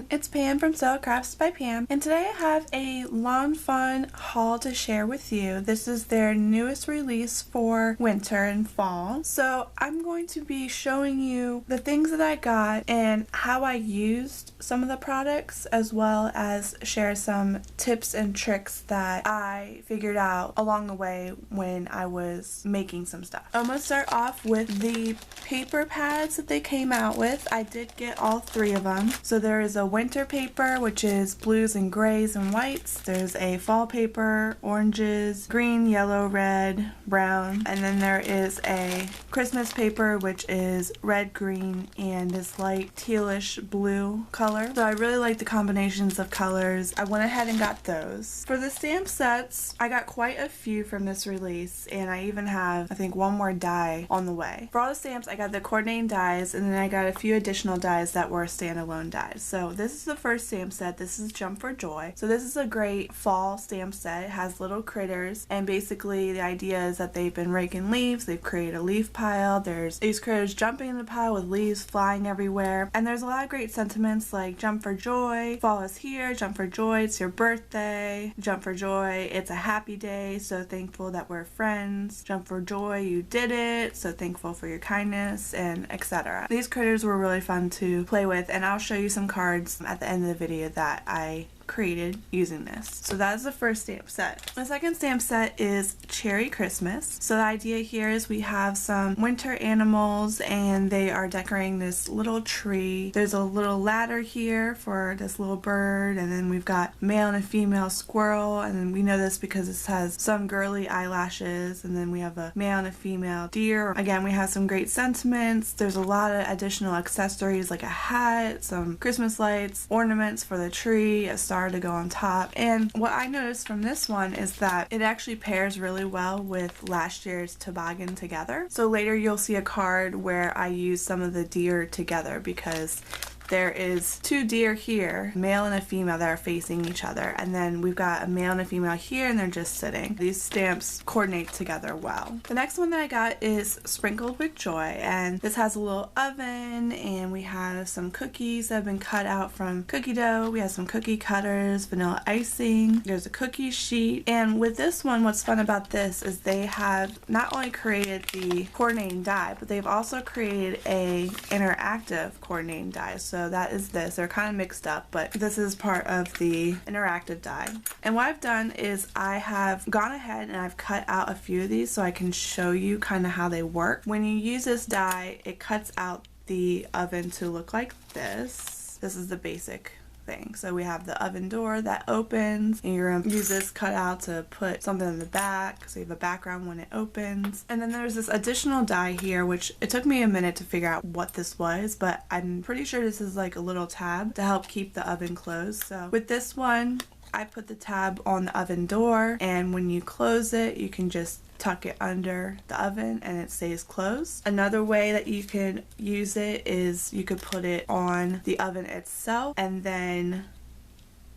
everyone, it's Pam from Sew Crafts by Pam, and today I have a Lawn Fawn haul to share with you. This is their newest release for winter and fall. So I'm going to be showing you the things that I got and how I used some of the products, as well as share some tips and tricks that I figured out along the way when I was making some stuff. I'm going to start off with the paper pads that they came out with. I did get all three of them. So there is a winter paper, which is blues and grays and whites. There's a fall paper, oranges, green, yellow, red, brown. And then there is a Christmas paper, which is red, green, and this light tealish blue color. So I really like the combinations of colors. I went ahead and got those. For the stamp sets, I got quite a few from this release, and I even have, I think, one more die on the way. For all the stamps, I got the coordinating dies, and then I got a few additional dies that were standalone dies. So this is the first stamp set. This is Jump for Joy. So this is a great fall stamp set. It has little critters, and basically the idea is that they've been raking leaves. They've created a leaf pile. There's these critters jumping in the pile with leaves flying everywhere, and there's a lot of great sentiments like jump for joy, fall is here, jump for joy, it's your birthday, jump for joy, it's a happy day, so thankful that we're friends, jump for joy, you did it, so thankful for your kindness, and etc. These critters were really fun to play with, and I'll show you some cards at the end of the video that I created using this. So that is the first stamp set. The second stamp set is Cherry Christmas. So the idea here is we have some winter animals and they are decorating this little tree. There's a little ladder here for this little bird, and then we've got male and a female squirrel, and then we know this because this has some girly eyelashes, and then we have a male and a female deer. Again, we have some great sentiments. There's a lot of additional accessories like a hat, some Christmas lights, ornaments for the tree, a star to go on top. And what I noticed from this one is that it actually pairs really well with last year's toboggan together. So later you'll see a card where I use some of the deer together, because there is two deer here, male and a female, that are facing each other, and then we've got a male and a female here and they're just sitting. These stamps coordinate together well. The next one that I got is Sprinkled with Joy, and this has a little oven, and we have some cookies that have been cut out from cookie dough. We have some cookie cutters, vanilla icing, there's a cookie sheet, and with this one, what's fun about this is they have not only created the coordinating die, but they've also created a interactive coordinating die. So that is this. They're kind of mixed up, but this is part of the interactive die. And what I've done is I have gone ahead and I've cut out a few of these so I can show you kind of how they work. When you use this die, it cuts out the oven to look like this. This is the basic thing. So we have the oven door that opens, and you're gonna use this cutout to put something in the back so you have a background when it opens. And then there's this additional die here, which it took me a minute to figure out what this was, but I'm pretty sure this is like a little tab to help keep the oven closed. So with this one, I put the tab on the oven door, and when you close it, you can just tuck it under the oven and it stays closed. Another way that you can use it is you could put it on the oven itself and then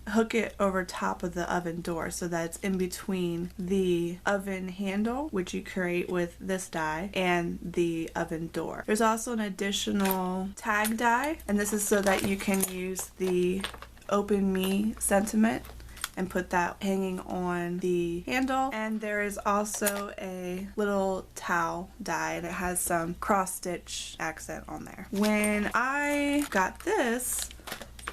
hook it over top of the oven door so that it's in between the oven handle, which you create with this die, and the oven door. There's also an additional tag die, and this is so that you can use the Open Me sentiment and put that hanging on the handle. And there is also a little towel die, and it has some cross stitch accent on there. When I got this,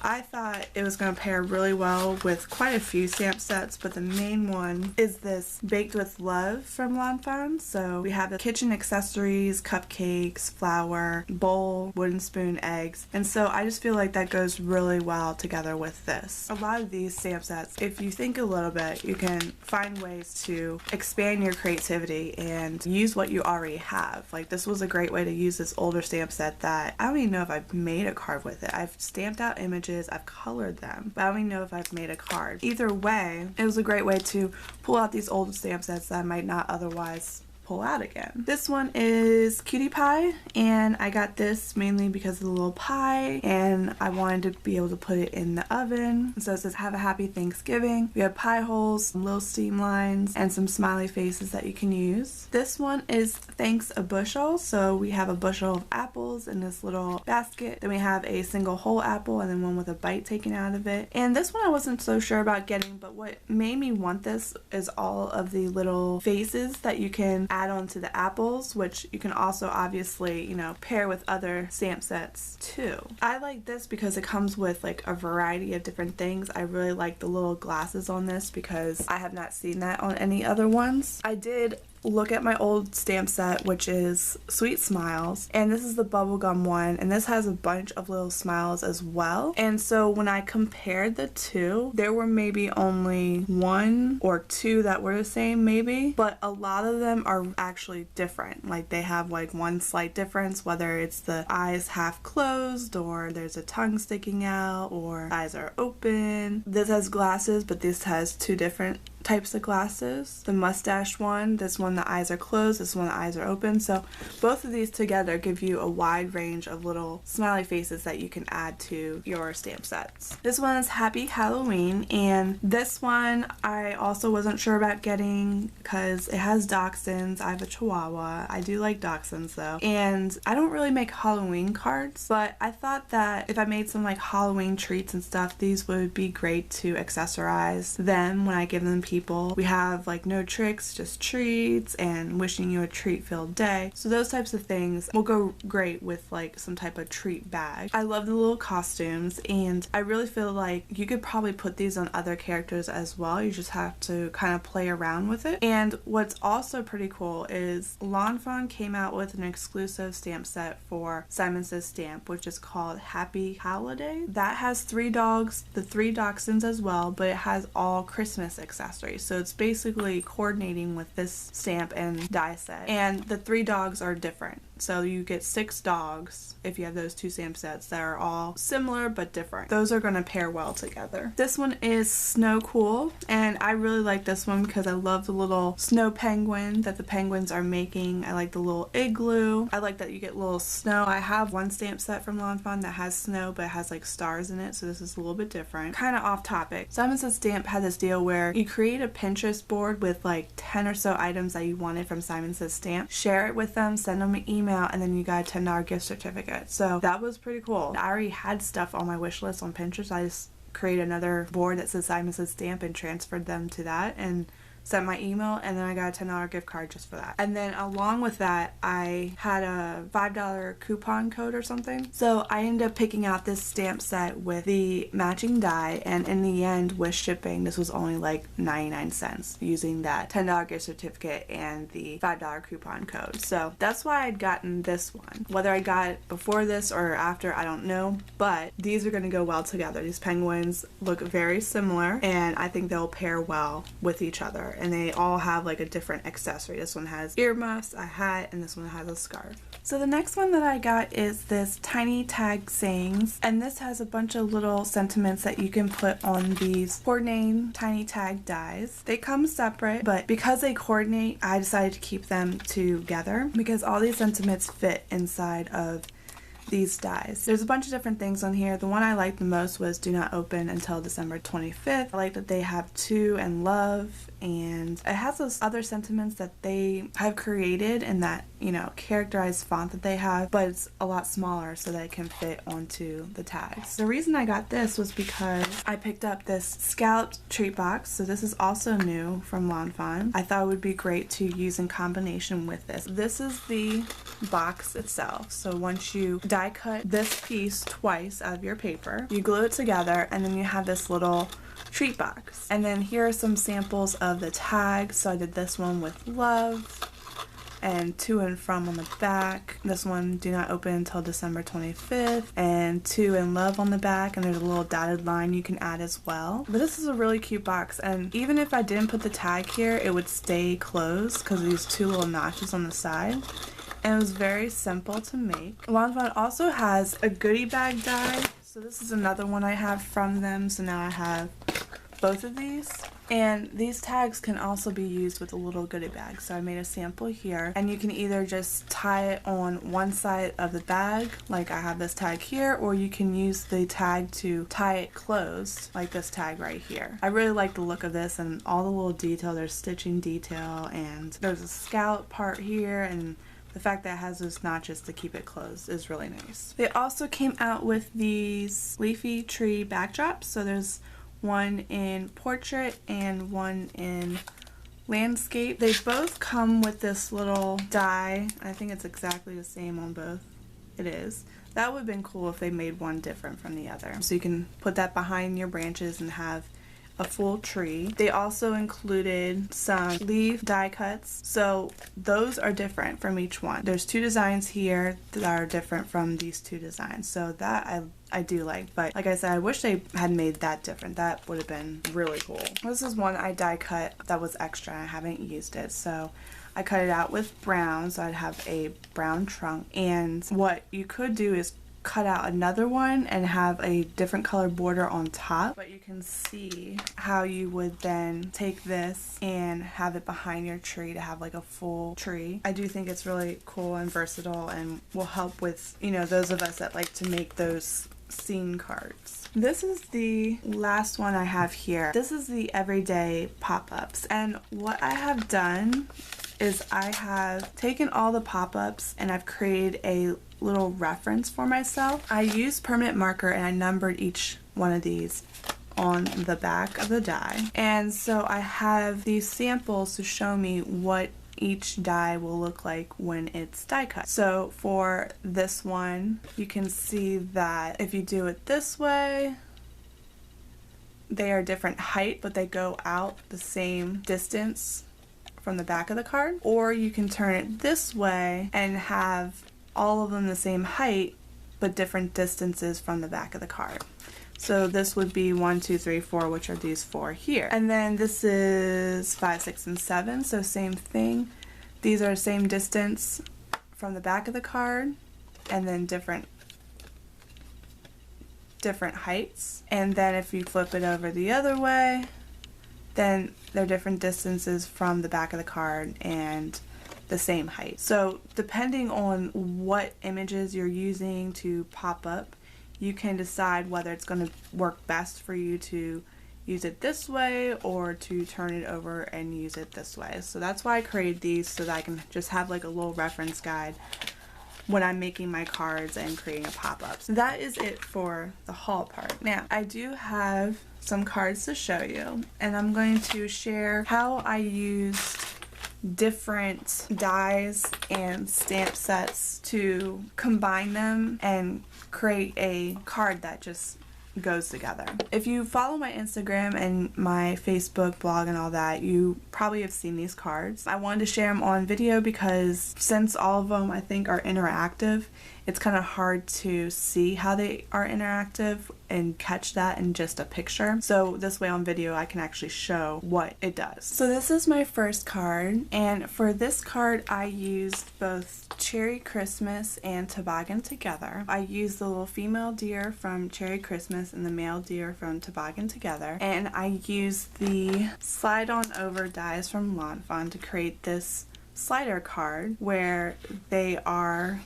I thought it was going to pair really well with quite a few stamp sets, but the main one is this Baked with Love from Lawn Fawn. So we have the kitchen accessories, cupcakes, flour, bowl, wooden spoon, eggs, and so I just feel like that goes really well together with this. A lot of these stamp sets, if you think a little bit, you can find ways to expand your creativity and use what you already have. Like, this was a great way to use this older stamp set that I don't even know if I've made a card with it. I've stamped out images, I've colored them, but I don't even know if I've made a card. Either way, it was a great way to pull out these old stamp sets that I might not otherwise pull out again. This one is Cutie Pie, and I got this mainly because of the little pie, and I wanted to be able to put it in the oven. So it says have a happy Thanksgiving. We have pie holes, some little steam lines, and some smiley faces that you can use. This one is thanks a bushel. So we have a bushel of apples in this little basket. Then we have a single whole apple and then one with a bite taken out of it. And this one I wasn't so sure about getting, but what made me want this is all of the little faces that you can add onto the apples, which you can also obviously, you know, pair with other stamp sets too. I like this because it comes with like a variety of different things. I really like the little glasses on this because I have not seen that on any other ones. I did look at my old stamp set, which is Sweet Smiles, and this is the bubblegum one, and this has a bunch of little smiles as well. And so when I compared the two, there were maybe only one or two that were the same maybe, but a lot of them are actually different. Like they have like one slight difference, whether it's the eyes half closed or there's a tongue sticking out or eyes are open. This has glasses, but this has two different types of glasses. The mustache one, this one the eyes are closed, this one the eyes are open. So both of these together give you a wide range of little smiley faces that you can add to your stamp sets. This one is Happy Halloween, and this one I also wasn't sure about getting because it has dachshunds. I have a Chihuahua. I do like dachshunds though, and I don't really make Halloween cards, but I thought that if I made some like Halloween treats and stuff, these would be great to accessorize them when I give them people. We have like no tricks, just treats, and wishing you a treat-filled day. So those types of things will go great with like some type of treat bag. I love the little costumes, and I really feel like you could probably put these on other characters as well. You just have to kind of play around with it. And what's also pretty cool is Lawn Fawn came out with an exclusive stamp set for Simon Says Stamp, which is called Happy Holiday. That has 3 dogs, the 3 dachshunds as well, but it has all Christmas accessories. So it's basically coordinating with this stamp and die set. And the 3 dogs are different. So you get 6 dogs if you have those 2 stamp sets that are all similar but different. Those are going to pair well together. This one is Snow Cool, and I really like this one because I love the little snow penguin that the penguins are making. I like the little igloo. I like that you get little snow. I have one stamp set from Lawn Fawn that has snow but it has like stars in it, so this is a little bit different. Kind of off topic. Simon Says Stamp had this deal where you create a Pinterest board with like 10 or so items that you wanted from Simon Says Stamp, share it with them, send them an email, and then you got a $10 gift certificate. So that was pretty cool. I already had stuff on my wish list on Pinterest. I just created another board that says Simon Says Stamp and transferred them to that and sent my email, and then I got a $10 gift card just for that. And then along with that, I had a $5 coupon code or something. So I ended up picking out this stamp set with the matching die, and in the end with shipping, this was only like 99 cents using that $10 gift certificate and the $5 coupon code. So that's why I'd gotten this one. Whether I got it before this or after, I don't know, but these are gonna go well together. These penguins look very similar, and I think they'll pair well with each other. And they all have like a different accessory. This one has earmuffs, a hat, and this one has a scarf. So the next one that I got is this Tiny Tag Sayings, and this has a bunch of little sentiments that you can put on these coordinating tiny tag dies. They come separate, but because they coordinate, I decided to keep them together because all these sentiments fit inside of these dies. There's a bunch of different things on here. The one I liked the most was do not open until December 25th. I like that they have to and love, and it has those other sentiments that they have created in that, you know, characterized font that they have, but it's a lot smaller so that it can fit onto the tags. The reason I got this was because I picked up this scalloped treat box. So this is also new from Lawn Fawn. I thought it would be great to use in combination with this. This is the box itself. So once you die cut this piece twice out of your paper, you glue it together, and then you have this little treat box. And then here are some samples of the tags. So I did this one with love and to and from on the back. This one, do not open until December 25th, and to and love on the back, and there's a little dotted line you can add as well. But this is a really cute box, and even if I didn't put the tag here, it would stay closed because of these 2 little notches on the side. And it was very simple to make. Lawn Fawn also has a goodie bag die. So this is another one I have from them. So now I have both of these. And these tags can also be used with a little goodie bag. So I made a sample here, and you can either just tie it on one side of the bag, like I have this tag here, or you can use the tag to tie it closed, like this tag right here. I really like the look of this and all the little detail. There's stitching detail, and there's a scallop part here, and the fact that it has those notches to keep it closed is really nice. They also came out with these leafy tree backdrops. So there's one in portrait and one in landscape. They both come with this little die. I think it's exactly the same on both. It is. That would have been cool if they made one different from the other. So you can put that behind your branches and have a full tree. They also included some leaf die cuts, so those are different from each one. There's two designs here that are different from these two designs, so that I do like, but like I said, I wish they had made that different. That would have been really cool. This is one I die cut that was extra. I haven't used it, so I cut it out with brown, so I'd have a brown trunk. And what you could do is cut out another one and have a different color border on top, but you can see how you would then take this and have it behind your tree to have like a full tree. I do think it's really cool and versatile and will help with, you know, those of us that like to make those scene cards. This is the last one I have here. This is the everyday pop-ups, and what I have done is I have taken all the pop-ups and I've created a little reference for myself. I used permanent marker and I numbered each one of these on the back of the die, and so I have these samples to show me what each die will look like when it's die cut. So for this one, you can see that if you do it this way, they are different height, but they go out the same distance from the back of the card. Or you can turn it this way and have all of them the same height, but different distances from the back of the card. So this would be 1, 2, 3, 4, which are these 4 here. And then this is 5, 6, and 7, so same thing. These are the same distance from the back of the card, and then different heights. And then if you flip it over the other way, then they're different distances from the back of the card and the same height. So depending on what images you're using to pop up, you can decide whether it's going to work best for you to use it this way or to turn it over and use it this way. So that's why I created these, so that I can just have like a little reference guide when I'm making my cards and creating a pop-up. So that is it for the haul part. Now, I do have some cards to show you, and I'm going to share how I used different dies and stamp sets to combine them and create a card that just goes together. If you follow my Instagram and my Facebook blog and all that, you probably have seen these cards. I wanted to share them on video because since all of them I think are interactive, it's kind of hard to see how they are interactive and catch that in just a picture. So this way on video I can actually show what it does. So this is my first card, and for this card I used both Cherry Christmas and Toboggan together. I used the little female deer from Cherry Christmas and the male deer from Toboggan together, and I used the slide on over dies from Lawn Fawn to create this slider card where they are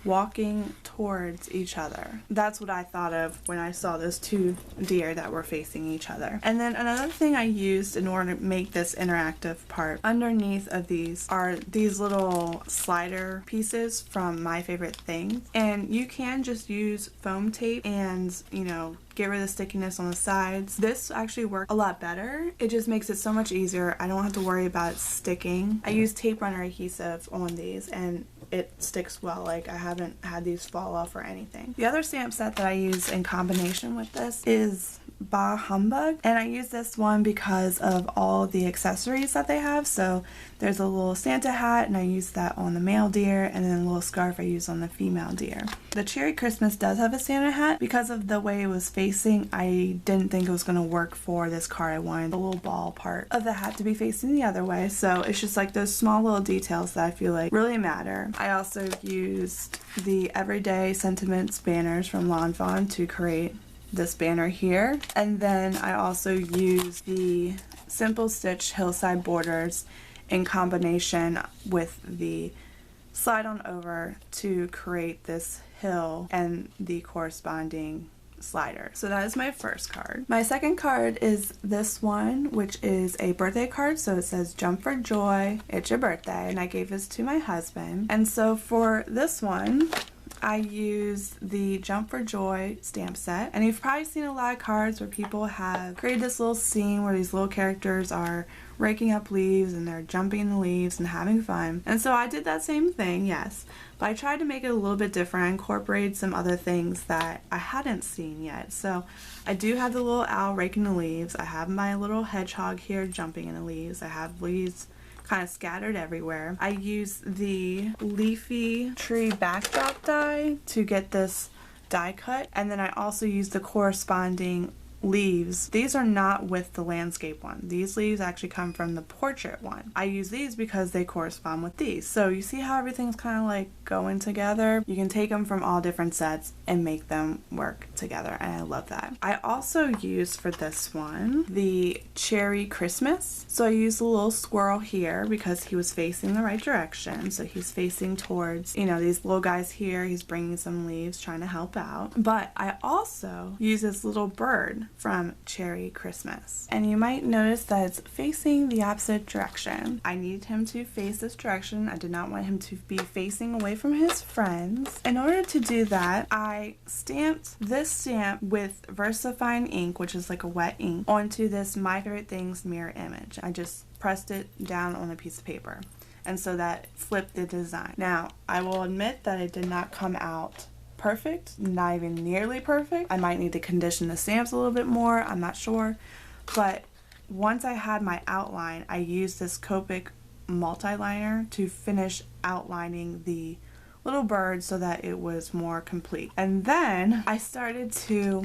walking towards each other. That's what I thought of when I saw those two deer that were facing each other. And then another thing I used in order to make this interactive part, underneath of these are these little slider pieces from My Favorite Things, and you can just use foam tape and, you know, get rid of the stickiness on the sides. This actually worked a lot better. It just makes it so much easier. I don't have to worry about it sticking. I use tape runner adhesive on these and it sticks well. Like, I haven't had these fall off or anything. The other stamp set that I use in combination with this is Bah Humbug, and I use this one because of all the accessories that they have. So there's a little Santa hat, and I use that on the male deer, and then a little scarf I use on the female deer. The Cherry Christmas does have a Santa hat. Because of the way it was facing, I didn't think it was going to work for this card. I wanted the little ball part of the hat to be facing the other way, so it's just like those small little details that I feel like really matter. I also used the Everyday Sentiments banners from Lawn Fawn to create this banner here. And then I also use the Simple Stitch Hillside Borders in combination with the slide on over to create this hill and the corresponding slider. So that is my first card. My second card is this one, which is a birthday card. So it says jump for joy, it's your birthday, and I gave this to my husband. And so for this one, I used the Jump for Joy stamp set, and you've probably seen a lot of cards where people have created this little scene where these little characters are raking up leaves and they're jumping in the leaves and having fun. And so I did that same thing, yes, but I tried to make it a little bit different. I incorporated some other things that I hadn't seen yet. So I do have the little owl raking the leaves. I have my little hedgehog here jumping in the leaves. I have leaves kind of scattered everywhere. I use the leafy tree backdrop die to get this die cut, and then I also use the corresponding leaves. These are not with the landscape one. These leaves actually come from the portrait one. I use these because they correspond with these. So you see how everything's kind of like going together? You can take them from all different sets and make them work together, and I love that. I also use for this one the Cherry Christmas. So I used a little squirrel here because he was facing the right direction. So he's facing towards, you know, these little guys here. He's bringing some leaves, trying to help out. But I also use this little bird from Cherry Christmas. And you might notice that it's facing the opposite direction. I needed him to face this direction. I did not want him to be facing away from his friends. In order to do that, I stamped this stamp with VersaFine ink, which is like a wet ink, onto this My Favorite Things mirror image. I just pressed it down on a piece of paper, and so that flipped the design. Now, I will admit that it did not come out perfect, not even nearly perfect. I might need to condition the stamps a little bit more, I'm not sure. But once I had my outline, I used this Copic multi-liner to finish outlining the little bird so that it was more complete. And then I started to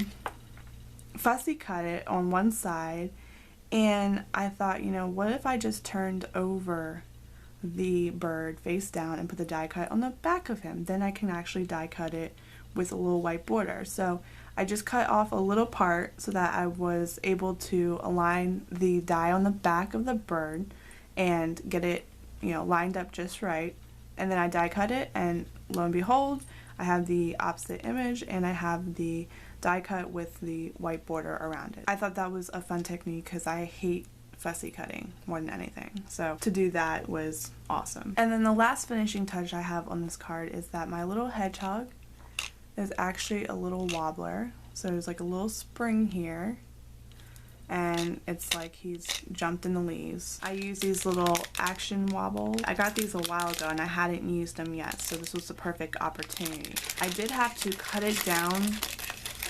fussy cut it on one side, and I thought, you know, what if I just turned over the bird face down and put the die cut on the back of him? Then I can actually die cut it with a little white border. So I just cut off a little part so that I was able to align the die on the back of the bird and get it, you know, lined up just right. And then I die cut it, and lo and behold, I have the opposite image, and I have the die cut with the white border around it. I thought that was a fun technique because I hate fussy cutting more than anything. So to do that was awesome. And then the last finishing touch I have on this card is that my little hedgehog is actually a little wobbler. So there's like a little spring here, and it's like he's jumped in the leaves. I use these little action wobbles. I got these a while ago and I hadn't used them yet, so this was the perfect opportunity. I did have to cut it down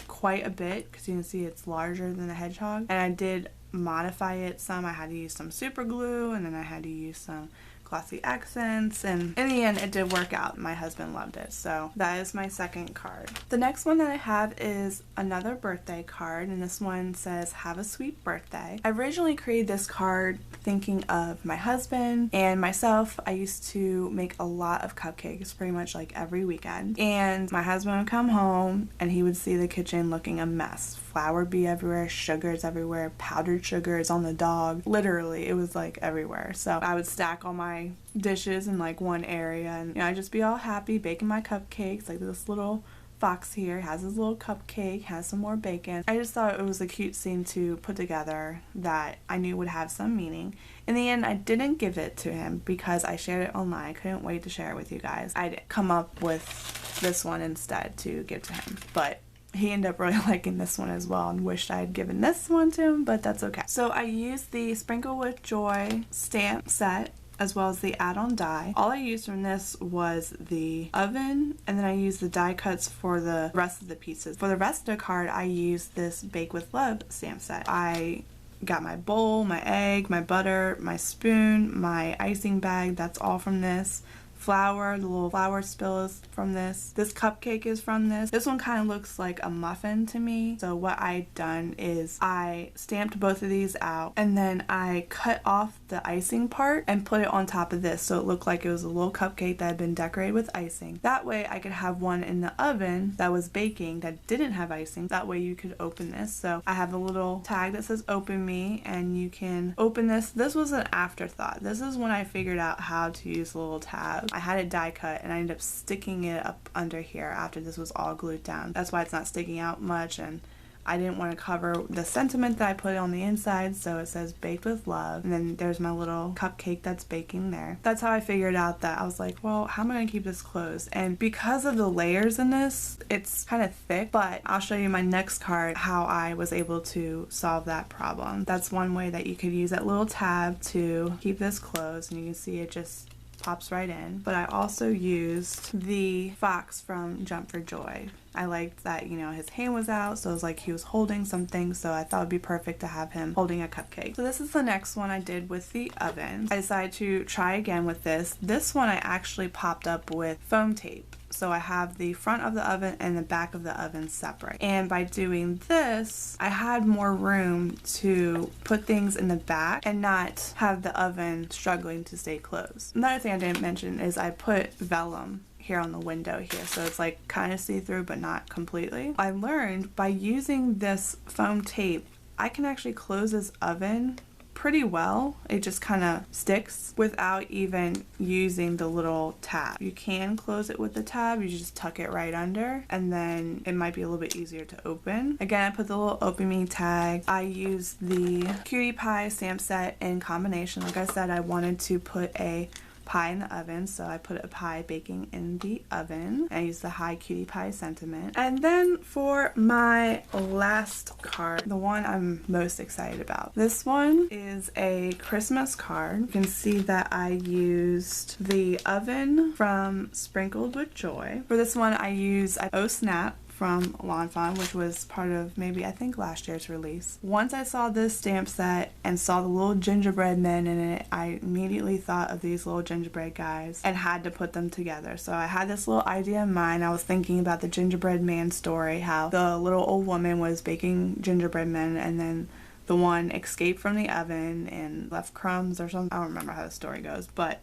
quite a bit because you can see it's larger than a hedgehog, and I did modify it some. I had to use some super glue, and then I had to use some glossy accents, and in the end it did work out. My husband loved it. So that is my second card. The next one that I have is another birthday card, and this one says have a sweet birthday. I originally created this card thinking of my husband and myself. I used to make a lot of cupcakes pretty much like every weekend, and my husband would come home and he would see the kitchen looking a mess. Flour would be everywhere, sugars everywhere, powdered sugars on the dog. Literally, it was like everywhere. So I would stack all my dishes in like one area, and you know, I'd just be all happy baking my cupcakes. Like this little fox here has his little cupcake, has some more bacon. I just thought it was a cute scene to put together that I knew would have some meaning. In the end, I didn't give it to him because I shared it online. I couldn't wait to share it with you guys. I'd come up with this one instead to give to him, but he ended up really liking this one as well and wished I had given this one to him, but that's okay. So I used the Sprinkle with Joy stamp set as well as the add-on die. All I used from this was the oven, and then I used the die cuts for the rest of the pieces. For the rest of the card, I used this Bake with Love stamp set. I got my bowl, my egg, my butter, my spoon, my icing bag. That's all from this. flour, the little flour spill is from this. This cupcake is from this. This one kind of looks like a muffin to me. So what I've done is I stamped both of these out and then I cut off the icing part and put it on top of this so it looked like it was a little cupcake that had been decorated with icing. That way I could have one in the oven that was baking that didn't have icing. That way you could open this. So I have a little tag that says open me and you can open this. This was an afterthought. This is when I figured out how to use the little tab. I had it die cut and I ended up sticking it up under here after this was all glued down. That's why it's not sticking out much, and I didn't want to cover the sentiment that I put on the inside, so it says baked with love, and then there's my little cupcake that's baking there. That's how I figured out that I was like, well, how am I going to keep this closed? And because of the layers in this, it's kind of thick, but I'll show you my next card how I was able to solve that problem. That's one way that you could use that little tab to keep this closed, and you can see it just pops right in. But I also used the fox from Jump for Joy. I liked that, you know, his hand was out, so it was like he was holding something, so I thought it would be perfect to have him holding a cupcake. So this is the next one I did with the oven. I decided to try again with this. This one I actually popped up with foam tape. So I have the front of the oven and the back of the oven separate. And by doing this, I had more room to put things in the back and not have the oven struggling to stay closed. Another thing I didn't mention is I put vellum here on the window here, so it's like kind of see-through but not completely. I learned by using this foam tape, I can actually close this oven pretty well. It just kind of sticks without even using the little tab. You can close it with the tab, you just tuck it right under, and then it might be a little bit easier to open. Again, I put the little open me tag. I used the Cutie Pie stamp set in combination. Like I said, I wanted to put a pie in the oven, so I put a pie baking in the oven. I used the high Cutie Pie sentiment. And then for my last card, the one I'm most excited about. This one is a Christmas card. You can see that I used the oven from Sprinkled with Joy. For this one I used Oh Snap from Lawn Fawn, which was part of maybe I think last year's release. Once I saw this stamp set and saw the little gingerbread men in it, I immediately thought of these little gingerbread guys and had to put them together. So I had this little idea in mind. I was thinking about the gingerbread man story, how the little old woman was baking gingerbread men and then the one escaped from the oven and left crumbs or something. I don't remember how the story goes, but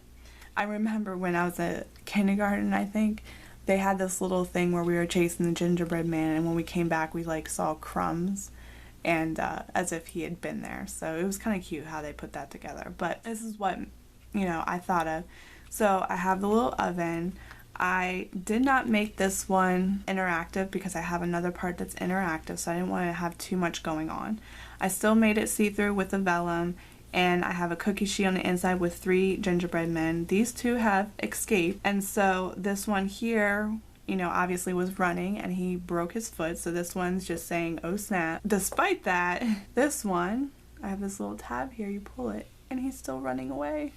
I remember when I was at kindergarten, I think, they had this little thing where we were chasing the gingerbread man, and when we came back we like saw crumbs and as if he had been there. So it was kind of cute how they put that together, but this is what, you know, I thought of. So I have the little oven. I did not make this one interactive because I have another part that's interactive, so I didn't want to have too much going on. I still made it see-through with the vellum, and I have a cookie sheet on the inside with 3 gingerbread men. These 2 have escaped, and so this one here, you know, obviously was running and he broke his foot, so this one's just saying oh snap. Despite that, this one, I have this little tab here, you pull it and he's still running away.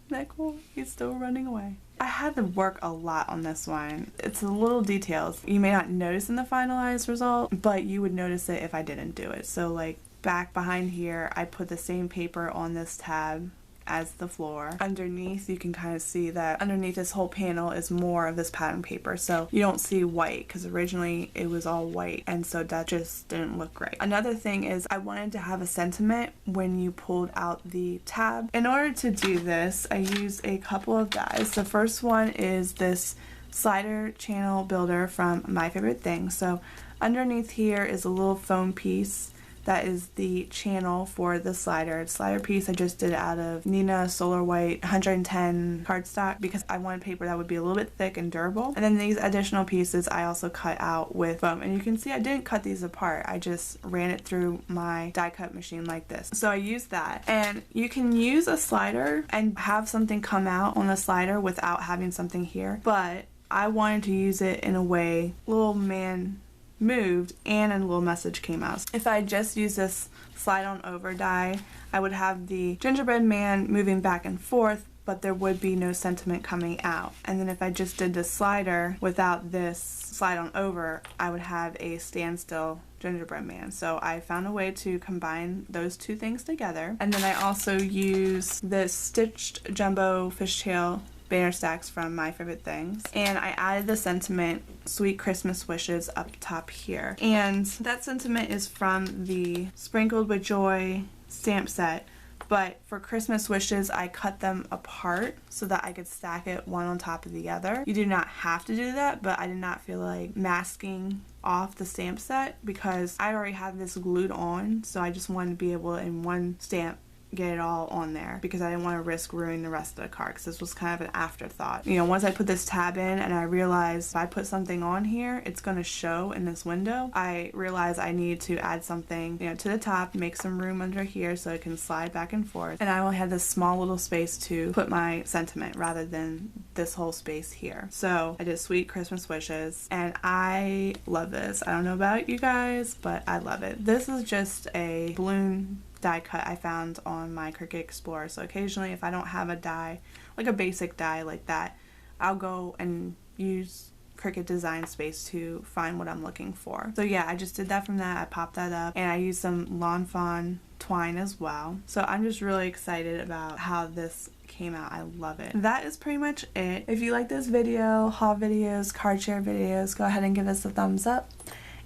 Isn't that cool? He's still running away. I had to work a lot on this one. It's the little details you may not notice in the finalized result, but you would notice it if I didn't do it. So like back behind here, I put the same paper on this tab as the floor. Underneath, you can kind of see that underneath this whole panel is more of this pattern paper, so you don't see white because originally it was all white, and so that just didn't look great. Another thing is I wanted to have a sentiment when you pulled out the tab. In order to do this, I used a couple of dies. The first one is this slider channel builder from My Favorite Thing. So underneath here is a little foam piece that is the channel for the slider. Slider piece I just did out of Nina Solar White 110 cardstock because I wanted paper that would be a little bit thick and durable. And then these additional pieces I also cut out with foam. And you can see I didn't cut these apart. I just ran it through my die cut machine like this. So I used that. And you can use a slider and have something come out on the slider without having something here. But I wanted to use it in a way little man moved and a little message came out. If I just used this slide on over die, I would have the gingerbread man moving back and forth, but there would be no sentiment coming out. And then if I just did the slider without this slide on over, I would have a standstill gingerbread man. So I found a way to combine those two things together. And then I also use this stitched jumbo fishtail banner stacks from My Favorite Things, and I added the sentiment Sweet Christmas Wishes up top here. And that sentiment is from the Sprinkled with Joy stamp set, but for Christmas wishes I cut them apart so that I could stack it one on top of the other. You do not have to do that, but I did not feel like masking off the stamp set because I already had this glued on, so I just wanted to be able to, in one stamp, get it all on there because I didn't want to risk ruining the rest of the card because this was kind of an afterthought. You know, once I put this tab in and I realized if I put something on here, it's going to show in this window, I realized I needed to add something, you know, to the top, make some room under here so it can slide back and forth. And I only had this small little space to put my sentiment rather than this whole space here. So I did Sweet Christmas Wishes, and I love this. I don't know about you guys, but I love it. This is just a balloon die cut I found on my Cricut Explorer. So occasionally if I don't have a die, like a basic die like that, I'll go and use Cricut Design Space to find what I'm looking for. So yeah, I just did that from that. I popped that up and I used some Lawn Fawn twine as well. So I'm just really excited about how this came out. I love it. That is pretty much it. If you like this video, haul videos, card share videos, go ahead and give us a thumbs up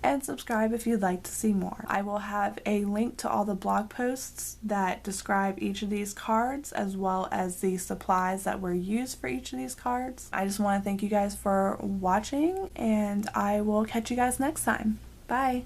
and subscribe if you'd like to see more. I will have a link to all the blog posts that describe each of these cards as well as the supplies that were used for each of these cards. I just want to thank you guys for watching, and I will catch you guys next time. Bye!